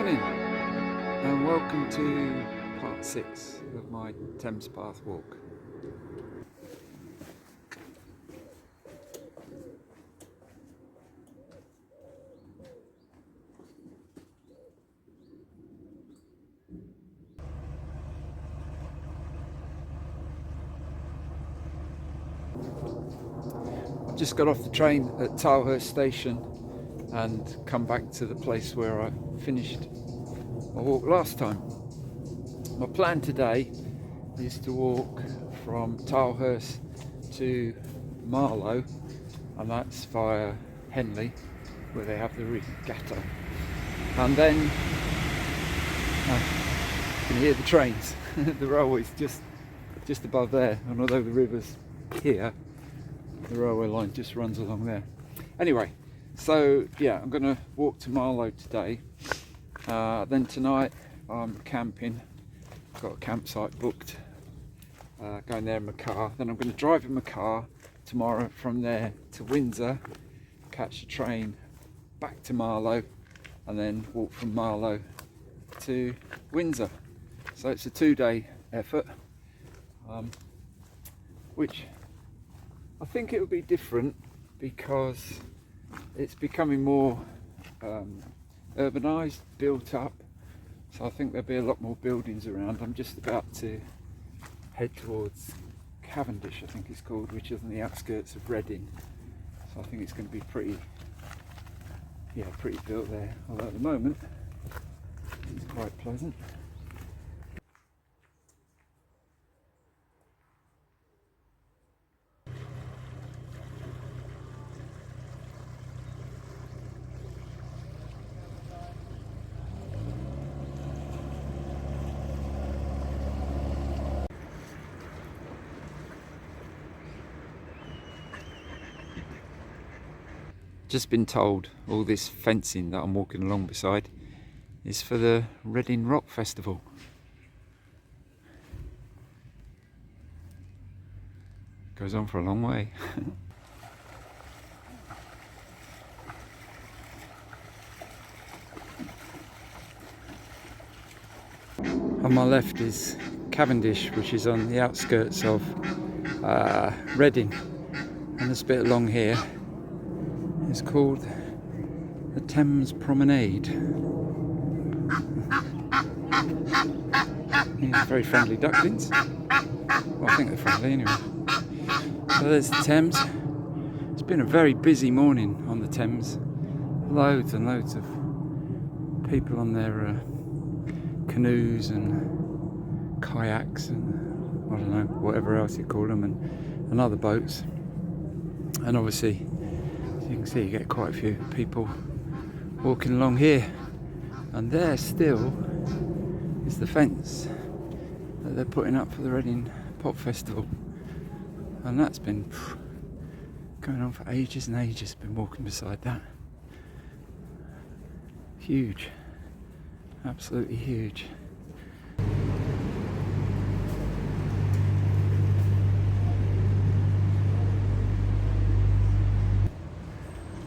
morning and welcome to part 6 of my Thames Path walk. I've just got off the train at Tilehurst station and come back to the place where I finished my walk last time. My plan today is to walk from Tilehurst to Marlow, and that's via Henley where they have the regatta, and then you can hear the trains. The railway's just above there, and although the river's here, the railway line just runs along there. Anyway, so yeah, I'm going to walk to Marlow today. Then tonight I'm camping. Got a campsite booked. Going there in my car. Then I'm going to drive in my car tomorrow from there to Windsor, catch the train back to Marlow, and then walk from Marlow to Windsor. So it's a 2-day effort, which I think it will be different because it's becoming more urbanised, built up, so I think there'll be a lot more buildings around. I'm just about to head towards Cavendish, I think it's called, which is on the outskirts of Reading, so I think it's going to be pretty built there, although at the moment it's quite pleasant. Just been told all this fencing that I'm walking along beside is for the Reading Rock Festival. Goes on for a long way. On my left is Cavendish, which is on the outskirts of Reading, and this bit along here is called the Thames Promenade. These very friendly ducklings. Well, I think they're friendly anyway. So there's the Thames. It's been a very busy morning on the Thames. Loads and loads of people on their canoes and kayaks and I don't know, whatever else you call them, and other boats. And obviously, as you can see, you get quite a few people walking along here, and there still is the fence that they're putting up for the Reading Pop Festival, and that's been going on for ages and ages. Been walking beside that. Huge, absolutely huge.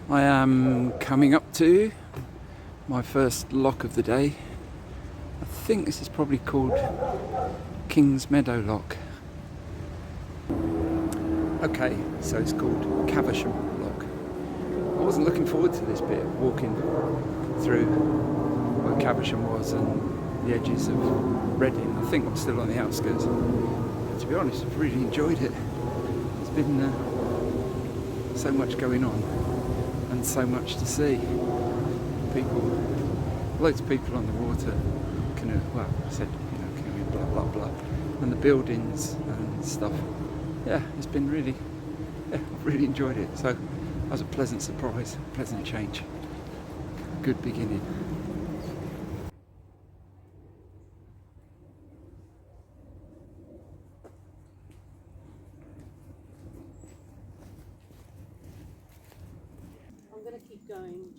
I am coming up to my first lock of the day. I think this is probably called King's Meadow Lock. Okay, so it's called Cavendish Lock. I wasn't looking forward to this bit, walking through where Cavendish was and the edges of Reading. I think I'm still on the outskirts. But to be honest, I've really enjoyed it. There's been so much going on and so much to see. People, loads of people on the water, canoe, well, I said, canoe, blah blah blah, and the buildings and stuff. Yeah, it's been really, I've really enjoyed it. So that was a pleasant surprise, pleasant change, good beginning.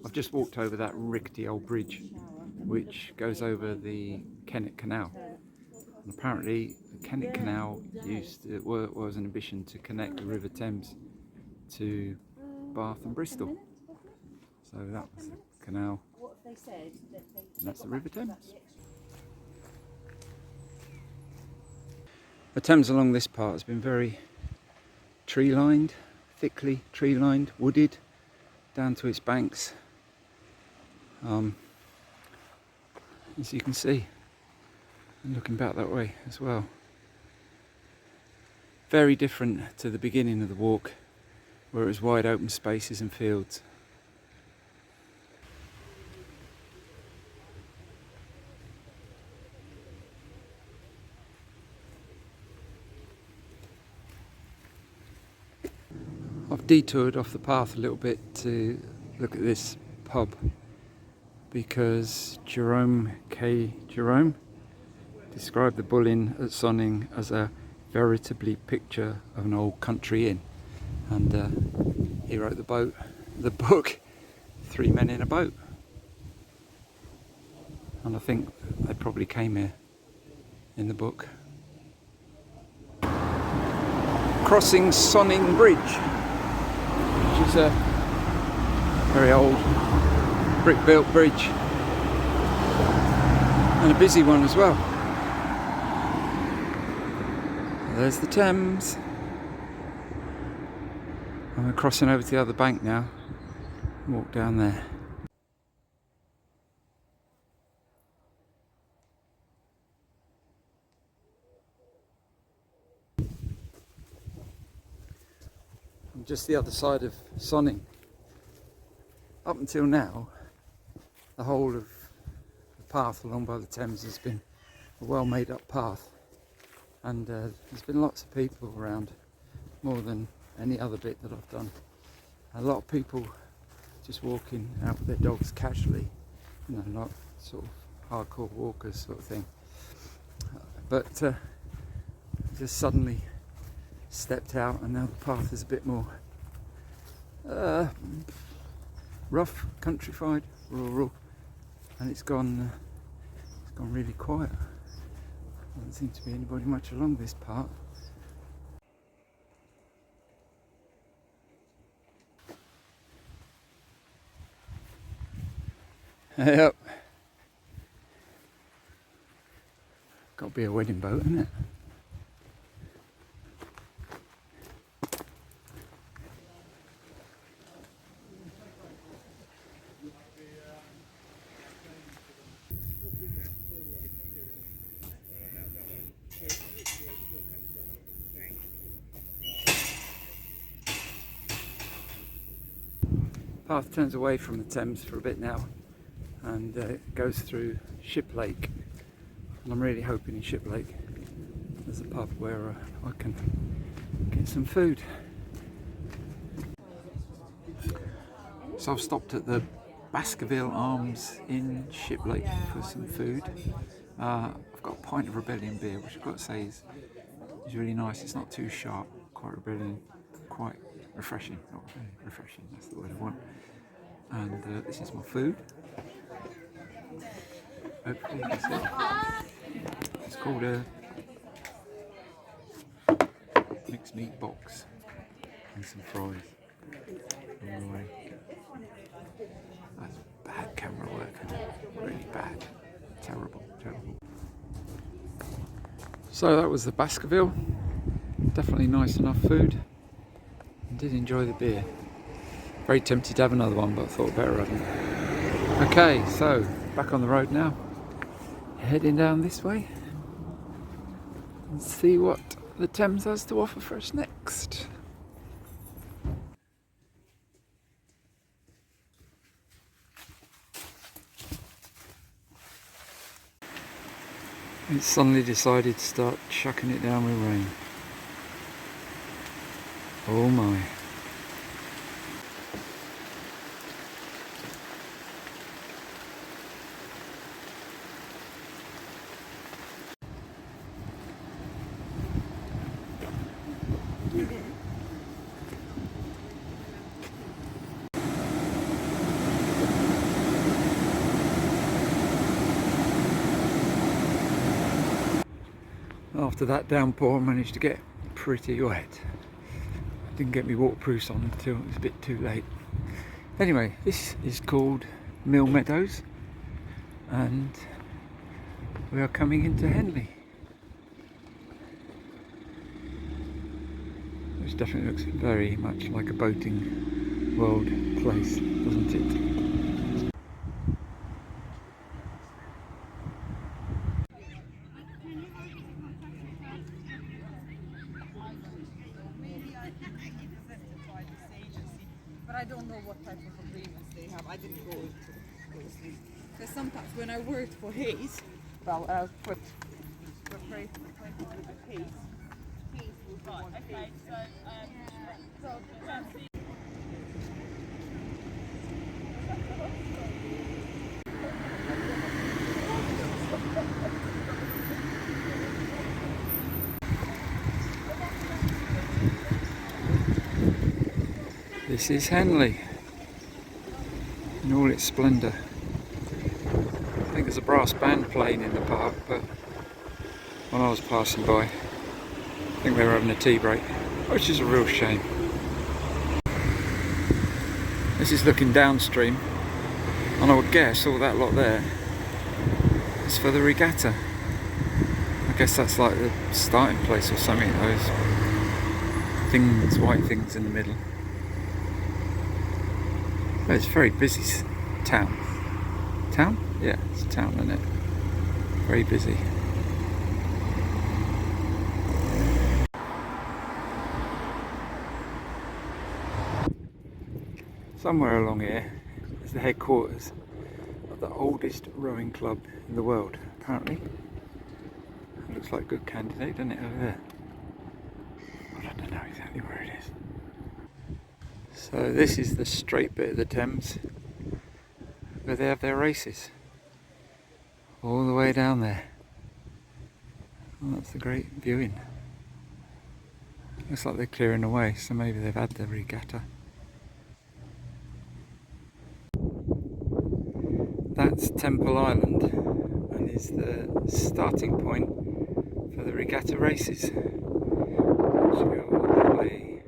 I've just walked over that rickety old bridge which goes over the Kennett Canal, and apparently the Kennett Canal was an ambition to connect the River Thames to Bath and Bristol, so that was Canal. What have they said? And that's the River Thames. The Thames along this part has been very tree-lined, thickly tree-lined, wooded down to its banks. As you can see, and looking back that way as well. Very different to the beginning of the walk, where it was wide open spaces and fields. I've detoured off the path a little bit to look at this pub because Jerome described the Bull Inn at Sonning as a veritably picture of an old country inn, and he wrote the book, Three Men in a Boat, and I think they probably came here in the book. Crossing Sonning Bridge, which is a very old brick-built bridge and a busy one as well. There's the Thames. And we're crossing over to the other bank now. Walk down there. I'm just the other side of Sonning. Up until now, the whole of the path along by the Thames has been a well made up path, and there's been lots of people around, more than any other bit that I've done. A lot of people just walking out with their dogs casually, you know, not sort of hardcore walkers sort of thing, but just suddenly stepped out, and now the path is a bit more rough, countrified, rural, and it's gone really quiet. Doesn't seem to be anybody much along this part. Yep. Got to be a wedding boat, isn't it? Path turns away from the Thames for a bit now, and it goes through Ship Lake, and I'm really hoping in Ship Lake there's a pub where I can get some food. So I've stopped at the Baskerville Arms in Ship Lake for some food. I've got a pint of Rebellion beer, which I've got to say is really nice. It's not too sharp, quite Rebellion, quite refreshing. Not really refreshing, that's the word I want. And this is my food. Hopefully you can see. It's called a mixed meat box and some fries on the way. That's bad camera work, really bad, terrible. So that was the Baskerville. Definitely nice enough food. I did enjoy the beer. Very tempted to have another one, but I thought better of it. Okay, so back on the road now. Heading down this way and see what the Thames has to offer for us next. It suddenly decided to start chucking it down with rain. Oh my. After that downpour I managed to get pretty wet. Didn't get me waterproofs on until it was a bit too late. Anyway, this is called meadows, and we are coming into Henley, which definitely looks very much like a boating world place, doesn't it? But I don't know what type of agreements they have. I didn't go into those things. Because sometimes when I worked for Hayes, well, I was put for price with Hayes. Hayes was the one. Okay, This is Henley in all its splendour. I think there's a brass band playing in the park, but when I was passing by, I think they were having a tea break, which is a real shame. This is looking downstream, and I would guess all that lot there is for the regatta. I guess that's like the starting place or something, those things, white things in the middle. Oh, it's a very busy town. Town? Yeah, it's a town, isn't it? Very busy. Somewhere along here is the headquarters of the oldest rowing club in the world, apparently. It looks like a good candidate, doesn't it, over there? But I don't know exactly where it is. So this is the straight bit of the Thames where they have their races. All the way down there. Well, that's the great viewing. Looks like they're clearing away, so maybe they've had the regatta. That's Temple Island and is the starting point for the regatta races, which go all the way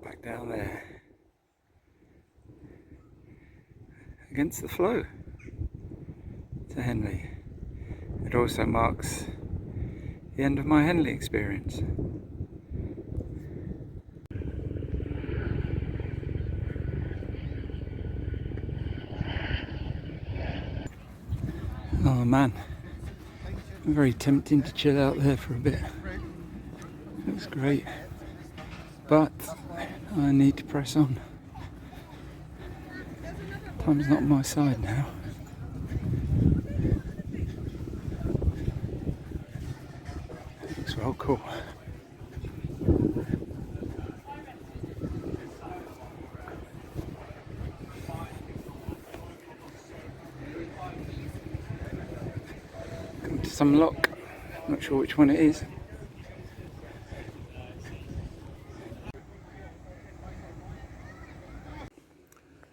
back down there against the flow to Henley. It also marks the end of my Henley experience. Oh man, very tempting to chill out there for a bit. Looks great, but I need to press on. Time's not on my side now. Looks well cool. Come to some lock. Not sure which one it is.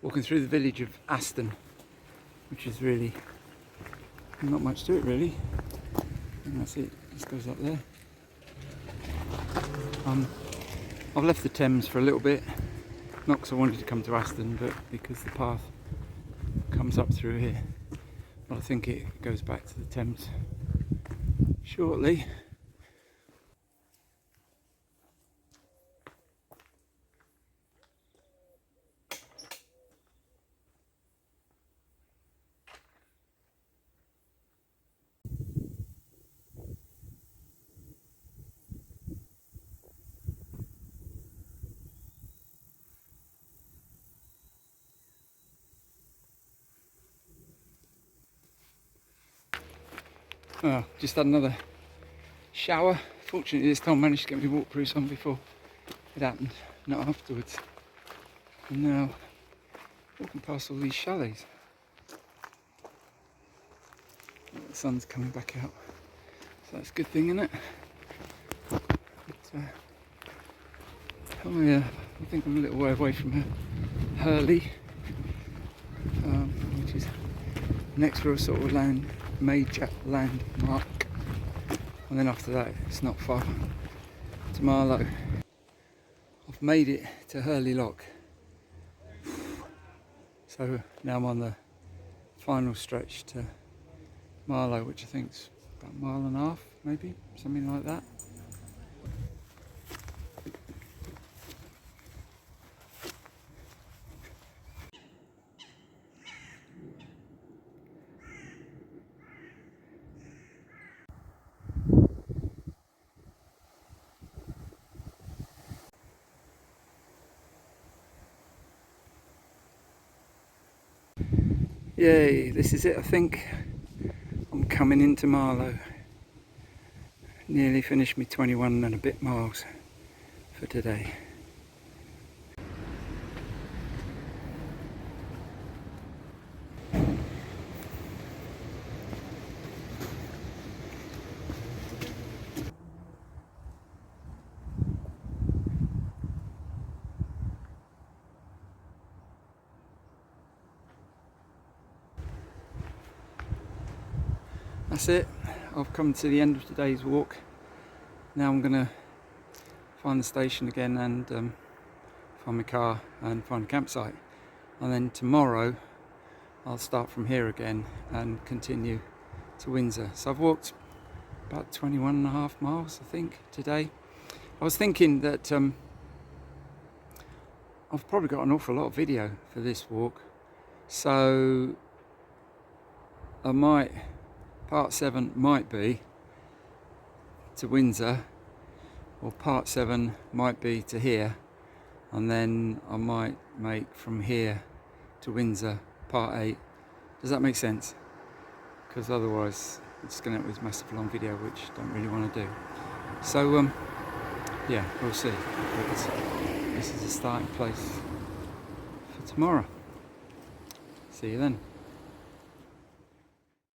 Walking through the village of Aston, which is really not much to it really, and that's it, this goes up there. I've left the Thames for a little bit, not because I wanted to come to Aston, but because the path comes up through here. But I think it goes back to the Thames shortly. Oh, just had another shower. Fortunately this time I managed to get my waterproofs on before it happened, not afterwards. And now walking past all these chalets. The sun's coming back out, so that's a good thing, isn't it? But, oh yeah, I think I'm a little way away from Hurley, which is next real sort of major landmark, and then after that it's not far to Marlow. I've made it to Hurley Lock, so now I'm on the final stretch to Marlow, which I think's about a mile and a half, maybe, something like that. Yay, this is it, I think. I'm coming into Marlow. Nearly finished me 21 and a bit miles for today. That's it. I've come to the end of today's walk. Now I'm going to find the station again and find my car and find a campsite. And then tomorrow I'll start from here again and continue to Windsor. So I've walked about 21 and a half miles, I think, today. I was thinking that I've probably got an awful lot of video for this walk. So part 7 might be to Windsor, or part 7 might be to here, and then I might make from here to Windsor part 8. Does that make sense? Because otherwise it's going to be a massive long video, which I don't really want to do. So yeah, we'll see. But this is a starting place for tomorrow. See you then.